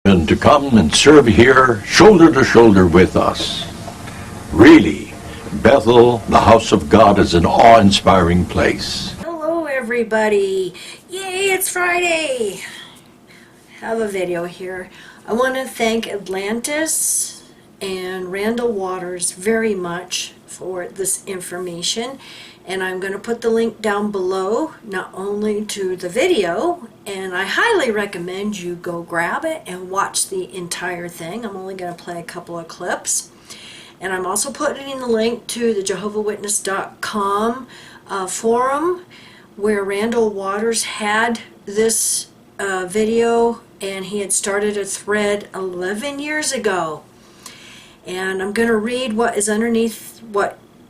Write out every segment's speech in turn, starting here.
And to come and serve here shoulder to shoulder with us. Really, Bethel, the house of God, is an awe-inspiring place. Hello everybody! Yay, it's Friday! Have a video here. I want to thank Atlantis and Randall Waters very much for this information, and I'm going to put the link down below, not only to the video, and I highly recommend you go grab it and watch the entire thing. I'm only going to play a couple of clips. And I'm also putting the link to the JehovahWitness.com forum where Randall Waters had this video, and he had started a thread 11 years ago. And I'm going to read what is underneath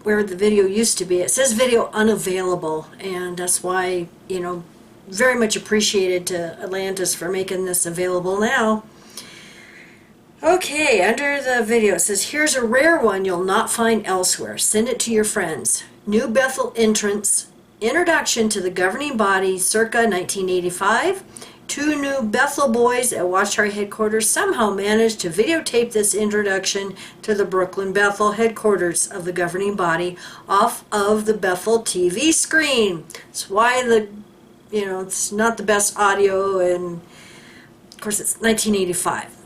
where the video used to be. It says video unavailable, and that's why, you know, very much appreciated to Atlantis for making this available now. Okay, under the video it says, here's a rare one you'll not find elsewhere. Send it to your friends. New Bethel entrance, introduction to the governing body circa 1985. Two new Bethel boys at Watchtower headquarters somehow managed to videotape this introduction to the Brooklyn Bethel headquarters of the governing body off of the Bethel TV screen. That's why it's not the best audio, and of course it's 1985.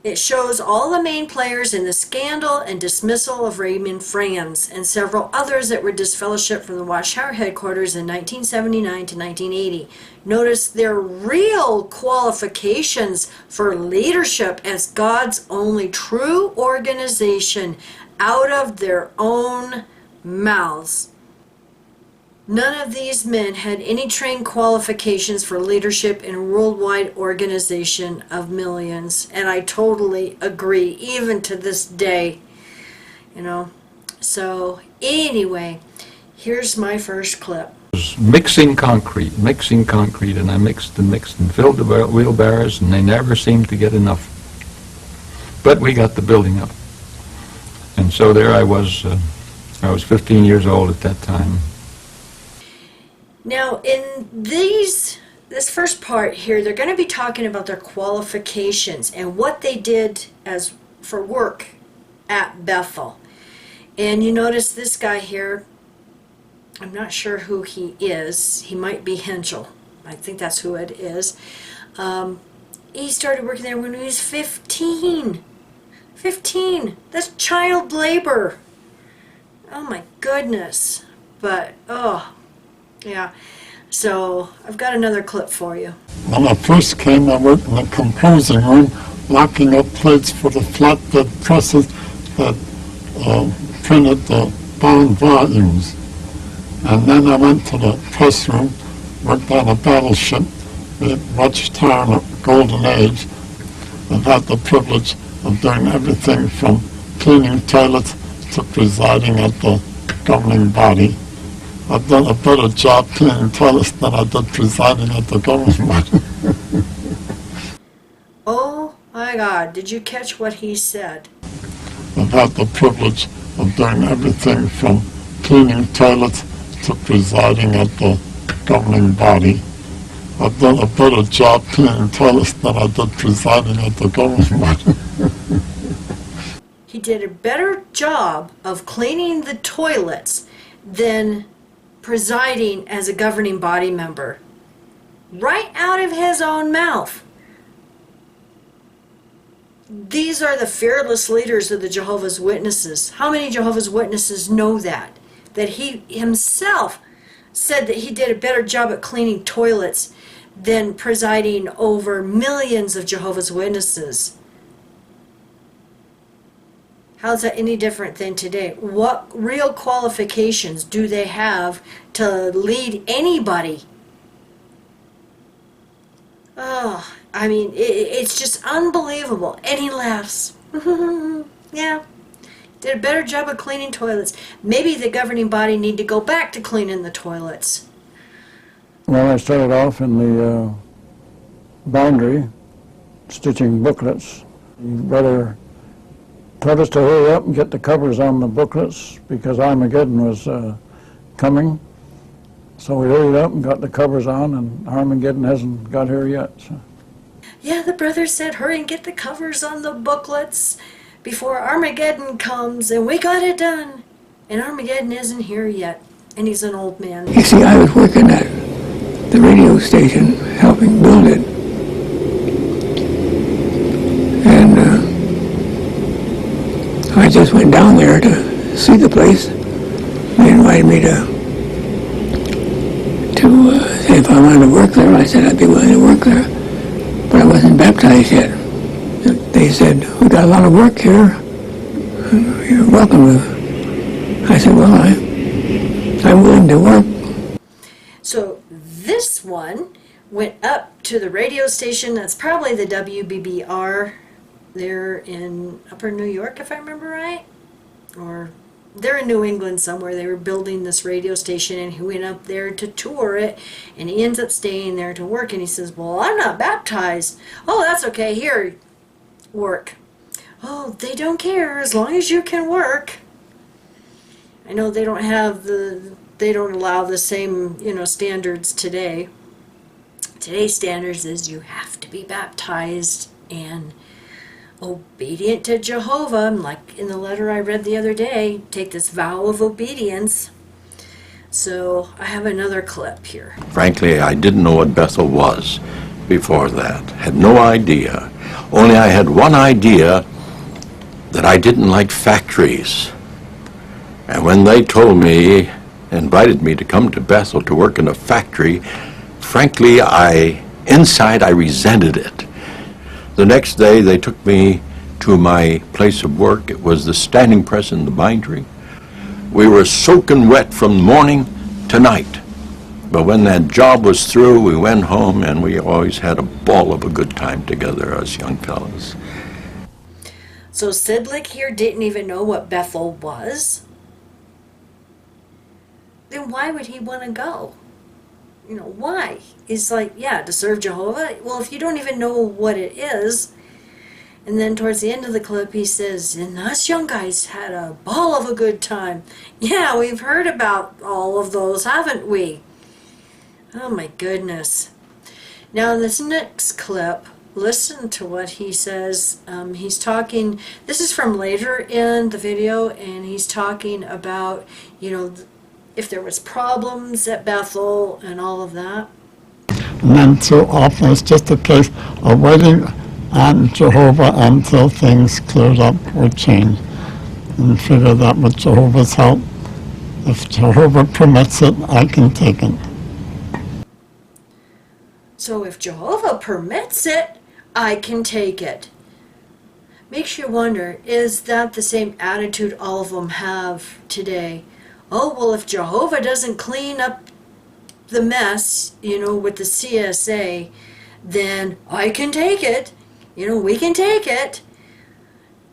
It shows all the main players in the scandal and dismissal of Raymond Franz and several others that were disfellowshipped from the Watchtower headquarters in 1979 to 1980. Notice their real qualifications for leadership as God's only true organization out of their own mouths. None of these men had any trained qualifications for leadership in a worldwide organization of millions, and I totally agree, even to this day, So anyway, here's my first clip. Mixing concrete, and I mixed and filled the wheelbarrows, and they never seemed to get enough. But we got the building up, and so there I was 15 years old at that time. Now, in this first part here, they're going to be talking about their qualifications and what they did for work at Bethel. And you notice this guy here, I'm not sure who he is. He might be Henschel. I think that's who it is. He started working there when he was 15. 15! That's child labor. Oh my goodness. But, yeah, so I've got another clip for you. When I first came, I worked in the composing room, locking up plates for the flatbed presses that printed the bound volumes. And then I went to the press room, worked on a battleship, the Watchtower in the Golden Age, and had the privilege of doing everything from cleaning toilets to presiding at the governing body. I've done a better job cleaning toilets than I did presiding at the governing body. Oh my God, did you catch what he said? I've had the privilege of doing everything from cleaning toilets to presiding at the governing body. I've done a better job cleaning toilets than I did presiding at the governing body. He did a better job of cleaning the toilets than presiding as a governing body member. Right out of his own mouth. These are the fearless leaders of the Jehovah's Witnesses. How many Jehovah's Witnesses know that? That he himself said that he did a better job at cleaning toilets than presiding over millions of Jehovah's Witnesses. How's that any different than today? What real qualifications do they have to lead anybody? Oh, I mean, it's just unbelievable. And he laughs. Yeah, did a better job of cleaning toilets. Maybe the governing body need to go back to cleaning the toilets. Well, I started off in the boundary, stitching booklets. Brother told us to hurry up and get the covers on the booklets because Armageddon was coming. So we hurried up and got the covers on, and Armageddon hasn't got here yet. So. Yeah, the brother said, hurry and get the covers on the booklets before Armageddon comes, and we got it done. And Armageddon isn't here yet, and he's an old man. You see, I was working at the radio station, helping build it. And I just went down there to see the place. They invited me to say if I wanted to work there. I said I'd be willing to work there, but I wasn't baptized yet. They said, we got a lot of work here. You're welcome to. I said, well, I'm willing to work. So this one went up to the radio station. That's probably the WBBR there in Upper New York, if I remember right. Or they're in New England somewhere. They were building this radio station, and he went up there to tour it, and he ends up staying there to work, and he says, well, I'm not baptized. Oh, that's okay. Here, work. Oh, they don't care as long as you can work. I know they don't have they don't allow the same, standards today. Today's standards is you have to be baptized and obedient to Jehovah, like in the letter I read the other day, take this vow of obedience. So I have another clip here. Frankly, I didn't know what Bethel was before that. Had no idea. Only I had one idea, that I didn't like factories. And when they told me, invited me to come to Bethel to work in a factory, frankly, inside I resented it. The next day they took me to my place of work. It was the standing press in the bindery. We were soaking wet from morning to night. But when that job was through, we went home, and we always had a ball of a good time together, us young fellas. So Sidlick here didn't even know what Bethel was. Then why would he want to go? Why? He's like, yeah, to serve Jehovah. Well, if you don't even know what it is. And then towards the end of the clip, he says, and us young guys had a ball of a good time. Yeah, we've heard about all of those, haven't we? Oh my goodness. Now in this next clip, listen to what he says. He's talking, this is from later in the video, and he's talking about, if there was problems at Bethel and all of that. And then so often it's just a case of waiting on Jehovah until things cleared up or changed. And figure that with Jehovah's help, if Jehovah permits it, I can take it. So if Jehovah permits it, I can take it. Makes you wonder, is that the same attitude all of them have today? Oh, well, if Jehovah doesn't clean up the mess, with the CSA, then I can take it. We can take it.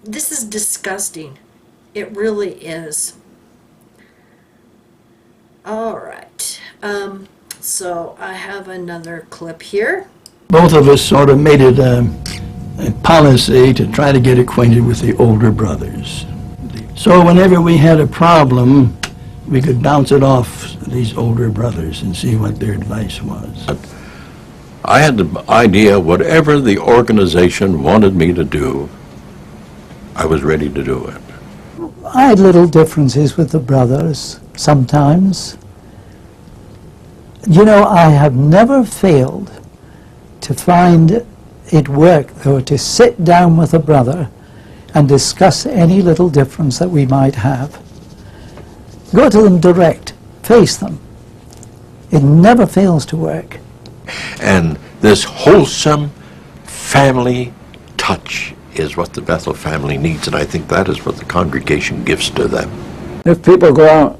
This is disgusting. It really is. All right. So I have another clip here. Both of us sort of made it a policy to try to get acquainted with the older brothers. So whenever we had a problem, we could bounce it off these older brothers and see what their advice was. I had the idea, whatever the organization wanted me to do, I was ready to do it. I had little differences with the brothers sometimes. I have never failed to find it work, though, to sit down with a brother and discuss any little difference that we might have. Go to them direct, face them. It never fails to work. And this wholesome family touch is what the Bethel family needs, and I think that is what the congregation gives to them. If people go out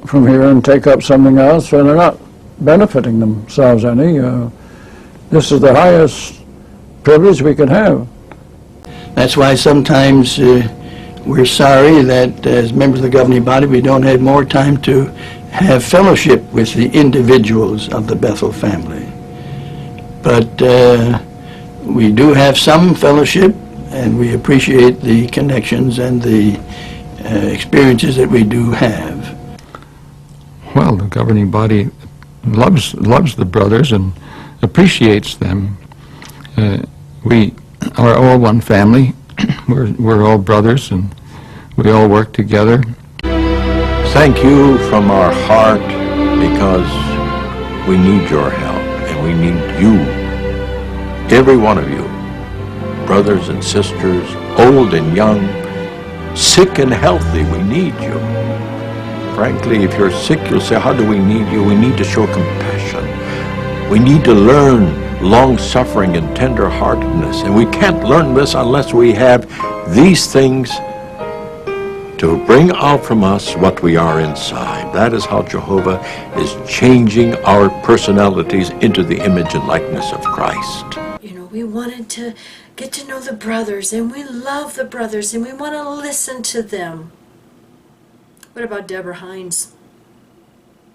from here and take up something else, well, they're not benefiting themselves any. This is the highest privilege we could have. That's why sometimes we're sorry that as members of the governing body we don't have more time to have fellowship with the individuals of the Bethel family. But we do have some fellowship, and we appreciate the connections and the experiences that we do have. Well, the governing body loves the brothers and appreciates them. We are all one family. We're all brothers, and we all work together. Thank you from our heart, because we need your help, and we need you, every one of you, brothers and sisters, old and young, sick and healthy. We need you. Frankly, if you're sick, you'll say, how do we need you? We need to show compassion. We need to learn long-suffering and tender-heartedness, and we can't learn this unless we have these things to bring out from us what we are inside. That is how Jehovah is changing our personalities into the image and likeness of Christ. You know, we wanted to get to know the brothers, and we love the brothers, and we want to listen to them. What about Deborah Hines?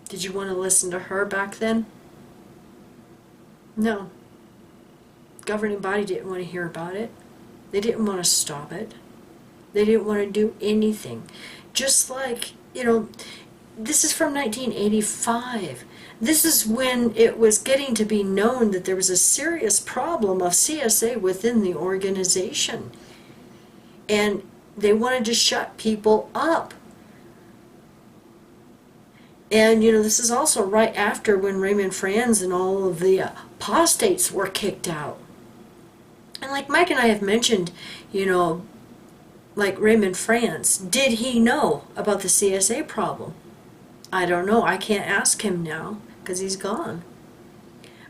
Did you want to listen to her back then? No. Governing body didn't want to hear about it. They didn't want to stop it. They didn't want to do anything. Just like, you know, this is from 1985. This is when it was getting to be known that there was a serious problem of CSA within the organization. And they wanted to shut people up. And, you know, this is also right after when Raymond Franz and all of the apostates were kicked out. And like Mike and I have mentioned, you know, like Raymond Franz, did he know about the CSA problem? I don't know. I can't ask him now because he's gone.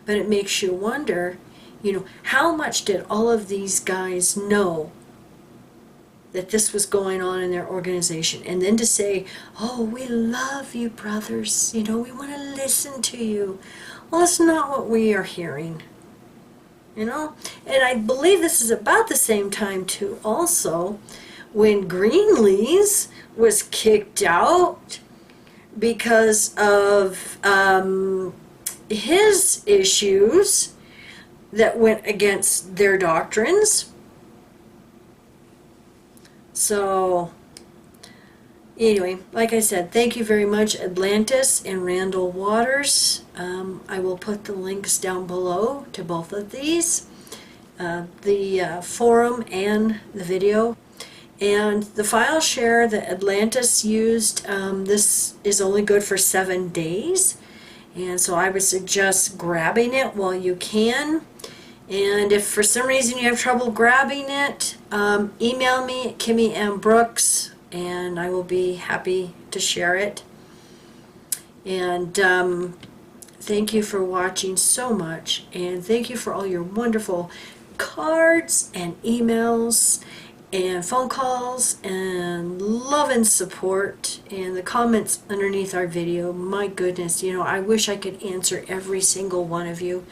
But it makes you wonder, you know, how much did all of these guys know that this was going on in their organization? And then to say, oh, we love you, brothers. You know, we want to listen to you. Well, that's not what we are hearing. You know? And I believe this is about the same time, too, also, when Greenlees was kicked out because of his issues that went against their doctrines. So, anyway, like I said, thank you very much, Atlantis and Randall Waters. I will put the links down below to both of these, the forum and the video. And the file share that Atlantis used, this is only good for 7 days. And so I would suggest grabbing it while you can. And if for some reason you have trouble grabbing it, email me at Kimmy M. Brooks, and I will be happy to share it. And thank you for watching so much. And thank you for all your wonderful cards and emails and phone calls and love and support and the comments underneath our video. My goodness, you know, I wish I could answer every single one of you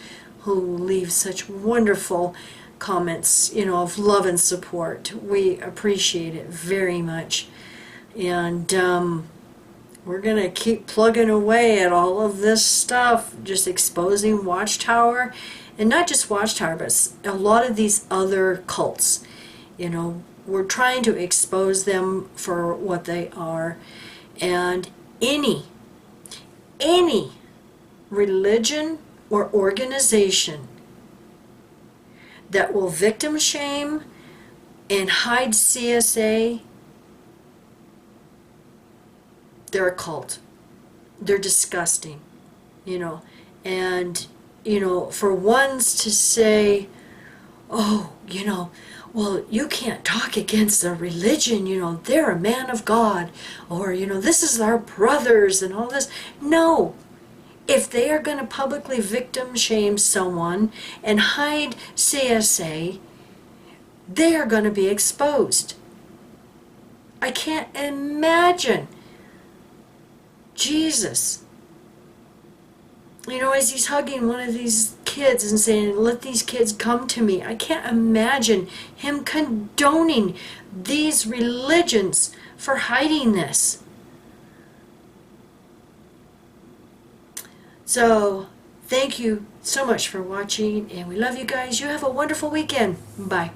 who leave such wonderful comments, you know, of love and support. We appreciate it very much. And we're going to keep plugging away at all of this stuff, just exposing Watchtower, and not just Watchtower, but a lot of these other cults. You know, we're trying to expose them for what they are. And any religion or organization that will victim shame and hide CSA, they're a cult. They're disgusting, you know. And, you know, for ones to say, oh, you know, well, you can't talk against a religion, you know, they're a man of God, or, you know, this is our brothers and all this. No. If they are going to publicly victim shame someone and hide CSA, they are going to be exposed. I can't imagine. Jesus. You know, as he's hugging one of these kids and saying, let these kids come to me. I can't imagine him condoning these religions for hiding this. So, thank you so much for watching, and we love you guys. You have a wonderful weekend. Bye.